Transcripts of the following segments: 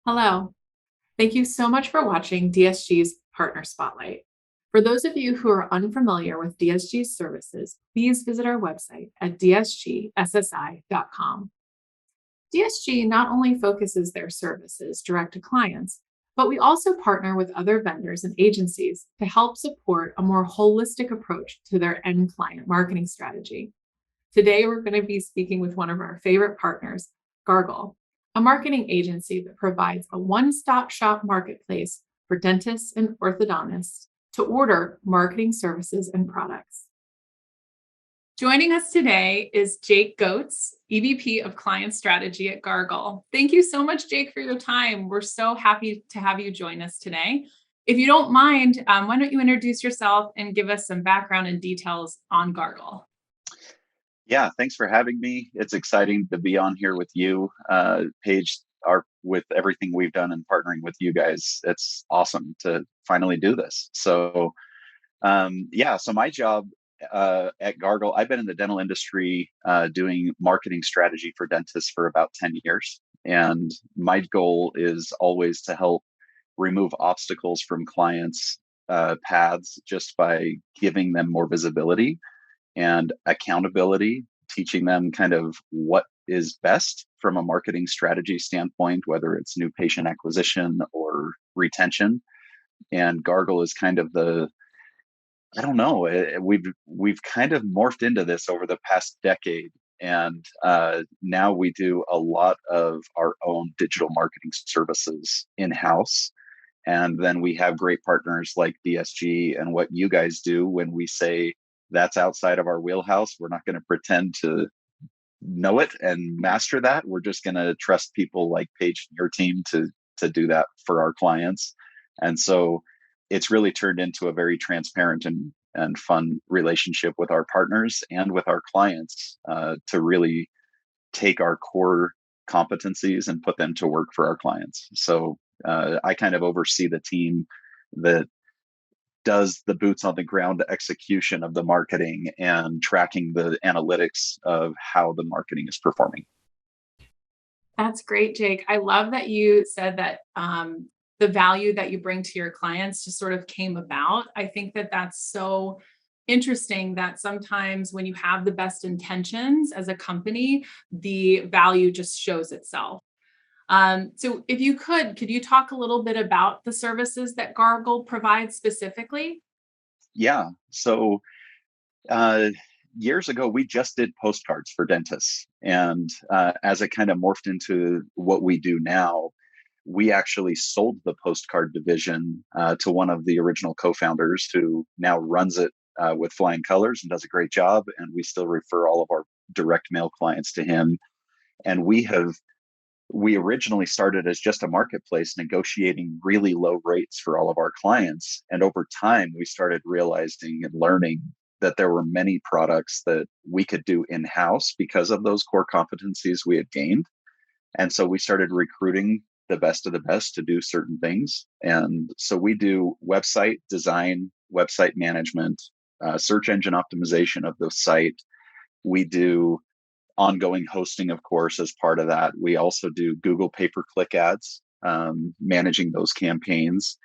Hello. Thank you so much for watching DSG's Partner Spotlight. For those of you who are unfamiliar with DSG's services, please visit our website at dsgssi.com. DSG not only focuses their services direct to clients, but we also partner with other vendors and agencies to help support a more holistic approach to their end client marketing strategy. Today, we're going to be speaking with one of our favorite partners, Gargle, a marketing agency that provides a one stop shop marketplace for dentists and orthodontists to order marketing services and products. Joining us today is Jake Goetz, EVP of Client Strategy at Gargle. Thank you so much, Jake, for your time. We're so happy to have you join us today. If you don't mind, why don't you introduce yourself and give us some background and details on Gargle? Yeah, thanks for having me. It's exciting to be on here with you, Paige. With everything we've done and partnering with you guys, it's awesome to finally do this. So my job at Gargle, I've been in the dental industry doing marketing strategy for dentists for about 10 years. And my goal is always to help remove obstacles from clients' paths just by giving them more visibility and accountability, teaching them kind of what is best from a marketing strategy standpoint, whether it's new patient acquisition or retention. And Gargle is kind of I don't know, we've kind of morphed into this over the past decade. And now we do a lot of our own digital marketing services in house. And then we have great partners like DSG and what you guys do when we say that's outside of our wheelhouse. We're not going to pretend to know it and master that. We're just going to trust people like Paige and your team to do that for our clients. And so it's really turned into a very transparent and fun relationship with our partners and with our clients to really take our core competencies and put them to work for our clients. So I kind of oversee the team that does the boots on the ground execution of the marketing and tracking the analytics of how the marketing is performing. That's great, Jake. I love that you said that the value that you bring to your clients just sort of came about. I think that that's so interesting that sometimes when you have the best intentions as a company, the value just shows itself. So if you could you talk a little bit about the services that Gargle provides specifically? Yeah. So uh, years ago, we just did postcards for dentists. And as it kind of morphed into what we do now, we actually sold the postcard division to one of the original co-founders who now runs it with flying colors and does a great job. And we still refer all of our direct mail clients to him. And we originally started as just a marketplace negotiating really low rates for all of our clients. And over time, we started realizing and learning that there were many products that we could do in house because of those core competencies we had gained. And so we started recruiting the best of the best to do certain things. And so we do website design, website management, search engine optimization of the site. We do ongoing hosting, of course, as part of that. We also do Google pay-per-click ads, managing those campaigns.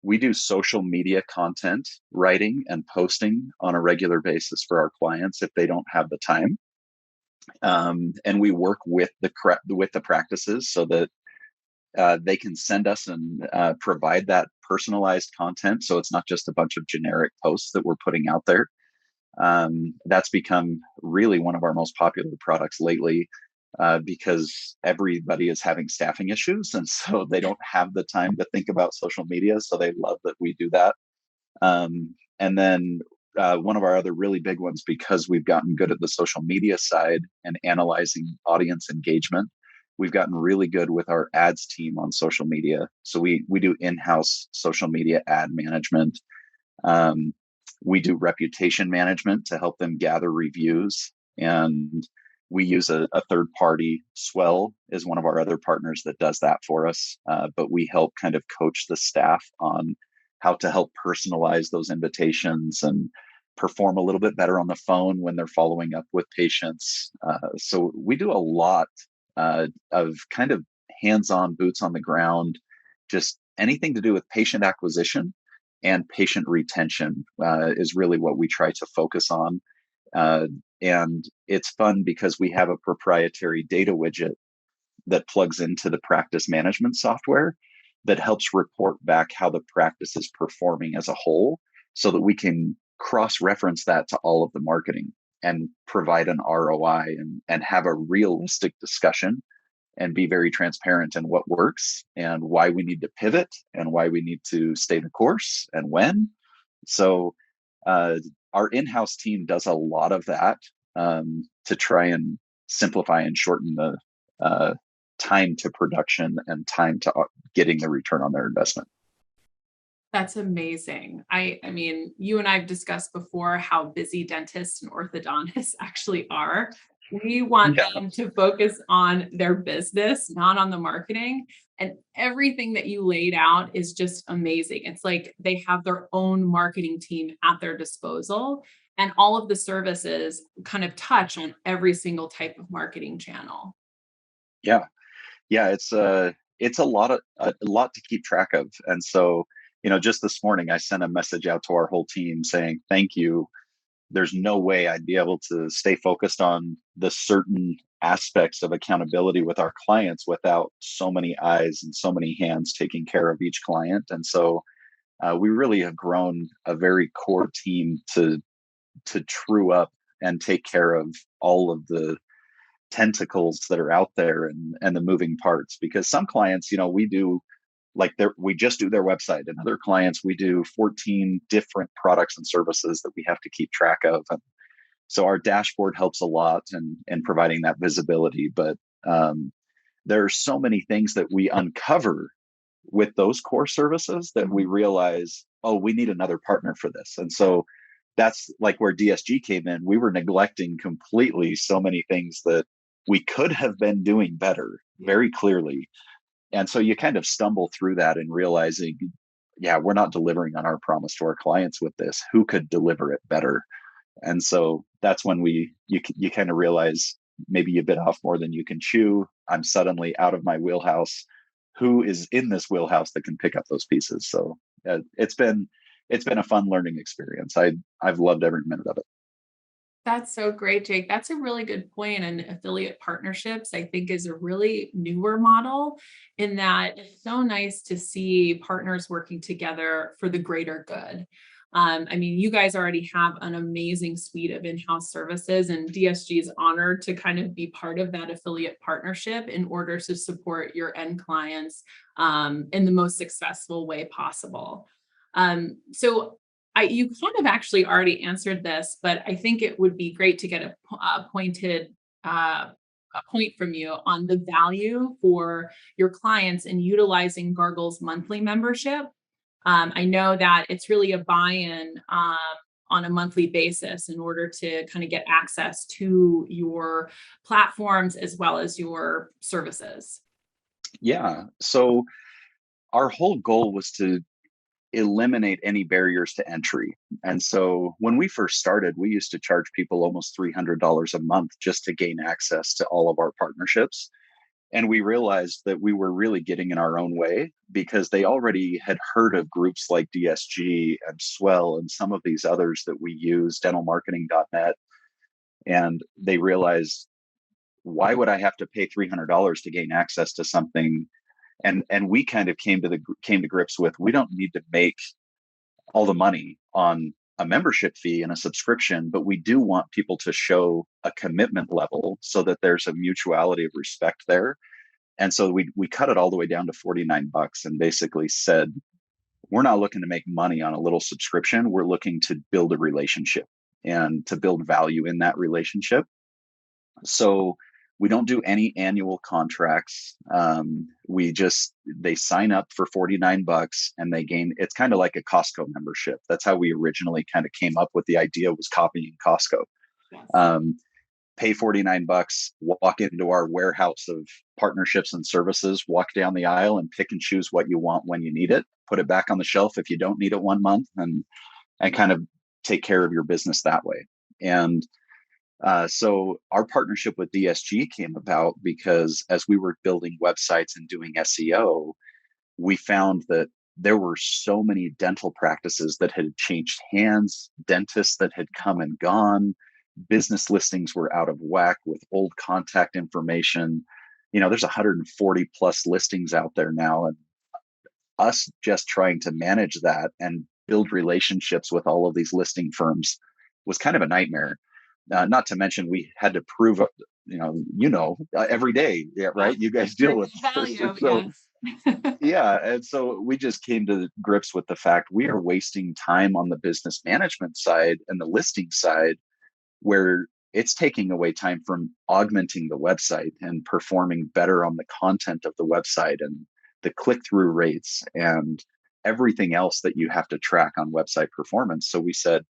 We do social media content writing and posting on a regular basis for our clients if they don't have the time. And we work with the practices so that they can send us and provide that personalized content. So it's not just a bunch of generic posts that we're putting out there. That's become really one of our most popular products lately because everybody is having staffing issues. And so they don't have the time to think about social media. So they love that we do that. And then one of our other really big ones, because we've gotten good at the social media side and analyzing audience engagement, we've gotten really good with our ads team on social media. So we do in-house social media ad management. Um, we do reputation management to help them gather reviews. And we use a third party. Swell is one of our other partners that does that for us. But we help kind of coach the staff on how to help personalize those invitations and perform a little bit better on the phone when they're following up with patients. So we do a lot of kind of hands-on, boots on the ground, just anything to do with patient acquisition and patient retention is really what we try to focus on. Uh, and it's fun because we have a proprietary data widget that plugs into the practice management software that helps report back how the practice is performing as a whole so that we can cross reference that to all of the marketing and provide an ROI and have a realistic discussion and be very transparent in what works and why we need to pivot and why we need to stay the course and when. So uh, our in-house team does a lot of that to try and simplify and shorten the uh, time to production and time to getting the return on their investment. That's amazing. I mean, you and I have discussed before how busy dentists and orthodontists actually are. We want Yeah. them to focus on their business, not on the marketing. And everything that you laid out is just amazing. It's like they have their own marketing team at their disposal, and all of the services kind of touch on every single type of marketing channel. Yeah. Yeah, it's a lot to keep track of. And so, just this morning I sent a message out to our whole team saying thank you. There's no way I'd be able to stay focused on the certain aspects of accountability with our clients without so many eyes and so many hands taking care of each client. And so we really have grown a very core team to true up and take care of all of the tentacles that are out there and the moving parts, because some clients, we do we just do their website, and other clients we do 14 different products and services that we have to keep track of. And so our dashboard helps a lot in providing that visibility. But there are so many things that we uncover with those core services that we realize, oh, we need another partner for this. And so that's like where DSG came in. We were neglecting completely so many things that we could have been doing better, very clearly. And so you kind of stumble through that and realizing, yeah, we're not delivering on our promise to our clients with this. Who could deliver it better? And so that's when you kind of realize maybe you bit off more than you can chew. I'm suddenly out of my wheelhouse. Who is in this wheelhouse that can pick up those pieces? So it's been a fun learning experience. I've loved every minute of it. That's so great, Jake. That's a really good point. And affiliate partnerships, I think, is a really newer model in that it's so nice to see partners working together for the greater good. I mean, you guys already have an amazing suite of in-house services, and DSG is honored to kind of be part of that affiliate partnership in order to support your end clients in the most successful way possible. So you kind of actually already answered this, but I think it would be great to get uh, a point from you on the value for your clients in utilizing Gargle's monthly membership. I know that it's really a buy-in on a monthly basis in order to kind of get access to your platforms as well as your services. Yeah. So our whole goal was to eliminate any barriers to entry. And so when we first started, we used to charge people almost $300 a month just to gain access to all of our partnerships. And we realized that we were really getting in our own way because they already had heard of groups like DSG and Swell and some of these others that we use, dentalmarketing.net. And they realized, why would I have to pay $300 to gain access to something? And we kind of came to grips with, we don't need to make all the money on a membership fee and a subscription, but we do want people to show a commitment level so that there's a mutuality of respect there. And so we cut it all the way down to 49 bucks and basically said, we're not looking to make money on a little subscription. We're looking to build a relationship and to build value in that relationship. So we don't do any annual contracts. They sign up for 49 bucks and they gain, it's kind of like a Costco membership. That's how we originally kind of came up with the idea, was copying Costco. Yes. Pay 49 bucks, walk into our warehouse of partnerships and services, walk down the aisle and pick and choose what you want when you need it, put it back on the shelf if you don't need it 1 month, and kind of take care of your business that way. And So our partnership with DSG came about because as we were building websites and doing SEO, we found that there were so many dental practices that had changed hands, dentists that had come and gone, business listings were out of whack with old contact information. There's 140 plus listings out there now, and us just trying to manage that and build relationships with all of these listing firms was kind of a nightmare. Not to mention we had to prove, every day, yeah, Yeah. right? You guys deal Bring with this, value, so yes. yeah, and so we just came to grips with the fact we are wasting time on the business management side and the listing side, where it's taking away time from augmenting the website and performing better on the content of the website and the click-through rates and everything else that you have to track on website performance. So we said,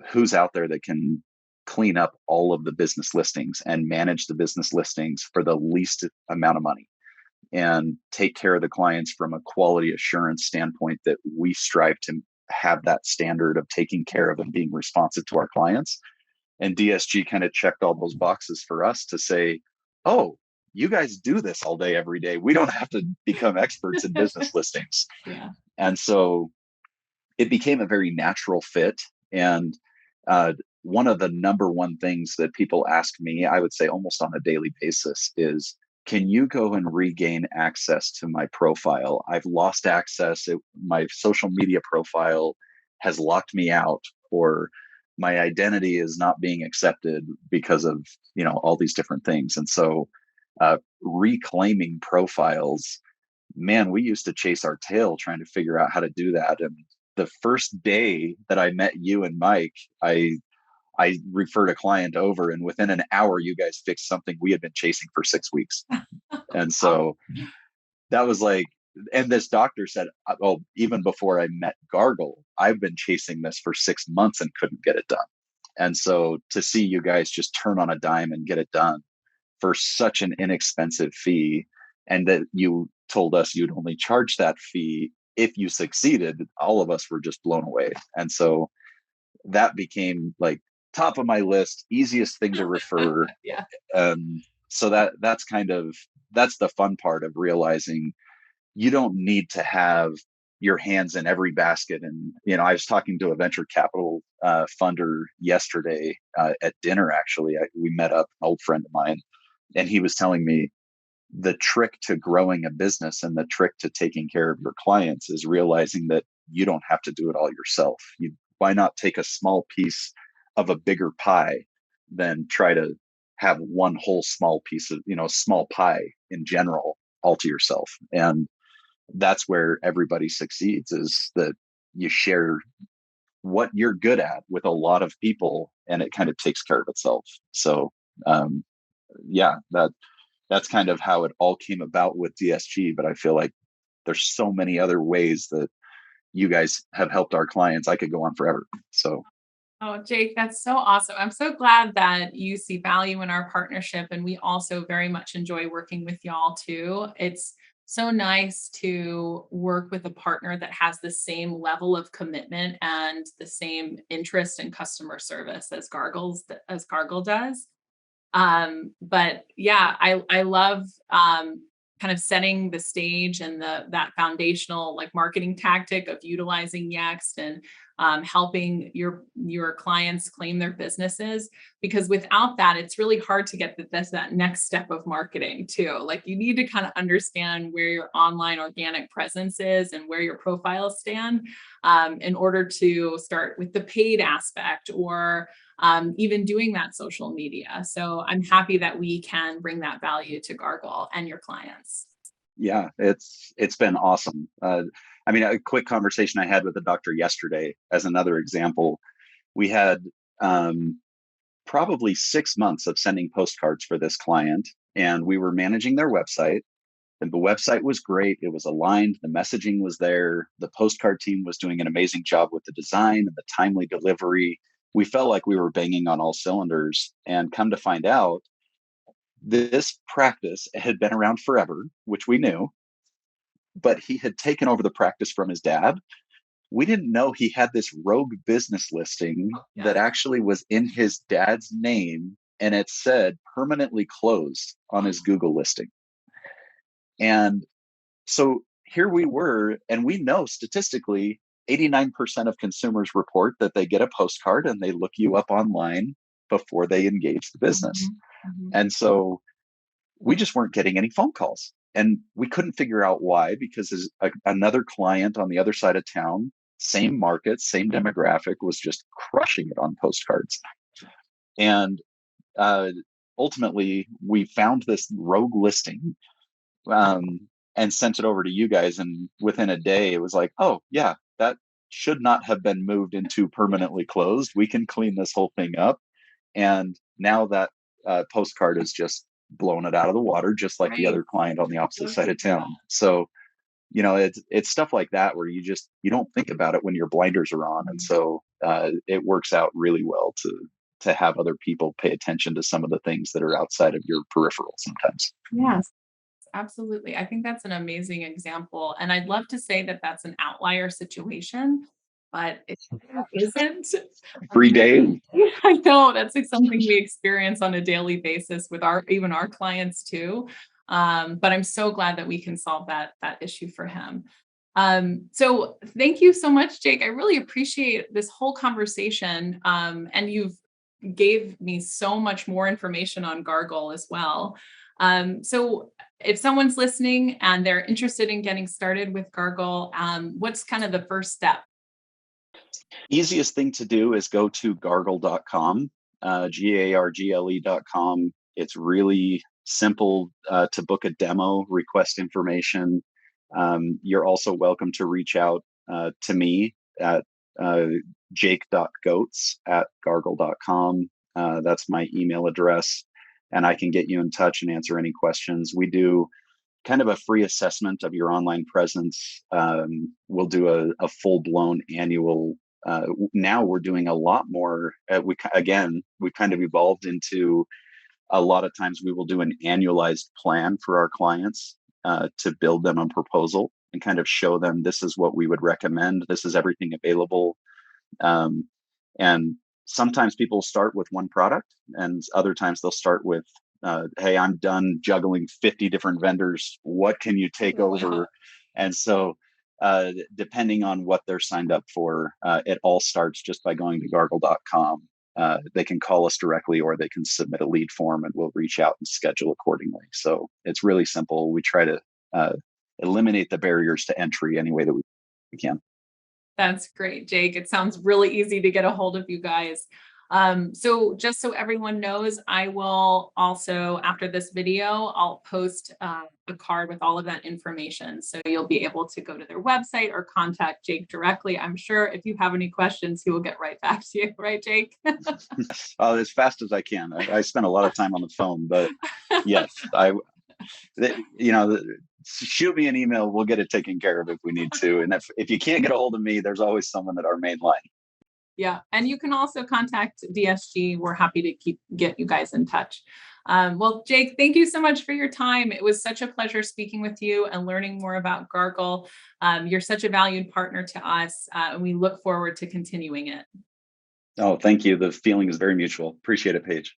who's out there that can clean up all of the business listings and manage the business listings for the least amount of money and take care of the clients from a quality assurance standpoint that we strive to have that standard of taking care of and being responsive to our clients. And DSG kind of checked all those boxes for us to say, oh, you guys do this all day, every day. We don't have to become experts in business listings. Yeah. And so it became a very natural fit. And one of the number one things that people ask me, I would say almost on a daily basis, is can you go and regain access to my profile? I've lost access. My social media profile has locked me out, or my identity is not being accepted because of all these different things. And so reclaiming profiles, man, we used to chase our tail trying to figure out how to do that. And the first day that I met you and Mike, I referred a client over, and within an hour, you guys fixed something we had been chasing for 6 weeks. And Wow. so that was like, and this doctor said, "Oh, even before I met Gargle, I've been chasing this for 6 months and couldn't get it done." And so to see you guys just turn on a dime and get it done for such an inexpensive fee, and that you told us you'd only charge that fee if you succeeded, all of us were just blown away. And so that became like top of my list, easiest thing to refer. Yeah. So that's the fun part of realizing you don't need to have your hands in every basket. And I was talking to a venture capital funder yesterday at dinner. Actually, we met up, an old friend of mine, and he was telling me the trick to growing a business and the trick to taking care of your clients is realizing that you don't have to do it all yourself. Why not take a small piece of a bigger pie than try to have one whole small piece of, small pie in general all to yourself? And that's where everybody succeeds, is that you share what you're good at with a lot of people and it kind of takes care of itself. So, um, yeah, that's kind of how it all came about with DSG. But I feel like there's so many other ways that you guys have helped our clients. I could go on forever. So Oh, Jake, that's so awesome. I'm so glad that you see value in our partnership. And we also very much enjoy working with y'all too. It's so nice to work with a partner that has the same level of commitment and the same interest in customer service as Gargle does. But yeah, I love kind of setting the stage and that foundational like marketing tactic of utilizing Yext and helping your clients claim their businesses, because without that it's really hard to get that next step of marketing too. Like you need to kind of understand where your online organic presence is and where your profiles stand, in order to start with the paid aspect, or even doing that social media. So I'm happy that we can bring that value to Gargle and your clients. yeah, it's been awesome. I mean, a quick conversation I had with the doctor yesterday, as another example, we had probably 6 months of sending postcards for this client, and we were managing their website. And the website was great. It was aligned. The messaging was there. The postcard team was doing an amazing job with the design and the timely delivery. We felt like we were banging on all cylinders. And come to find out, this practice had been around forever, which we knew, but he had taken over the practice from his dad. we didn't know he had this rogue business listing that Yeah. actually was in his dad's name, and it said permanently closed on his Google listing. And so here we were, and we know statistically 89% of consumers report that they get a postcard and they look you up online before they engage the business. Mhm, mhm. And so we just weren't getting any phone calls. And we couldn't figure out why, because another client on the other side of town, same market, same demographic, was just crushing it on postcards. And uh, ultimately, we found this rogue listing, um, and sent it over to you guys. And within a day, it was like, oh, yeah, that should not have been moved into permanently closed. We can clean this whole thing up. And now that postcard is just blown it out of the water, just like the Right. other client on the opposite Love side to of hear that. town. So, it's stuff like that where you don't think about it when your blinders are on. And so it works out really well to have other people pay attention to some of the things that are outside of your peripheral sometimes. Yes, absolutely. I think that's an amazing example. And I'd love to say that that's an outlier situation, but it isn't. Free day. I know that's like something we experience on a daily basis with our even our clients too. But I'm so glad that we can solve that issue for him. So thank you so much, Jake. I really appreciate this whole conversation. And you've gave me so much more information on Gargle as well. So if someone's listening and they're interested in getting started with Gargle, what's kind of the first step? Easiest thing to do is go to gargle.com, gargle.com. It's really simple to book a demo, request information. You're also welcome to reach out to me at jake.goats@gargle.com. That's my email address, and I can get you in touch and answer any questions. We do kind of a free assessment of your online presence. We'll do a full blown annual. Now we're doing a lot more. We kind of evolved into a lot of times we will do an annualized plan for our clients to build them a proposal and kind of show them this is what we would recommend. This is everything available. Um, and sometimes people start with one product, and other times they'll start with, "Hey, I'm done juggling 50 different vendors. What can you take Wow. over?" And so, depending on what they're signed up for, it all starts just by going to gargle.com. They can call us directly, or they can submit a lead form, and we'll reach out and schedule accordingly. So it's really simple. We try to uh, eliminate the barriers to entry any way that we can. That's great, Jake. It sounds really easy to get a hold of you guys. So just so everyone knows, I will also, after this video, I'll post a card with all of that information. So you'll be able to go to their website or contact Jake directly. I'm sure if you have any questions, he will get right back to you, right, Jake? As fast as I can. I spend a lot of time on the phone, but yes, shoot me an email. We'll get it taken care of if we need to. And if you can't get a hold of me, there's always someone at our main line. Yeah, and you can also contact DSG. We're happy to get you guys in touch. Well, Jake, thank you so much for your time. It was such a pleasure speaking with you and learning more about Gargle. You're such a valued partner to us, and we look forward to continuing it. Oh, thank you. The feeling is very mutual. Appreciate it, Paige.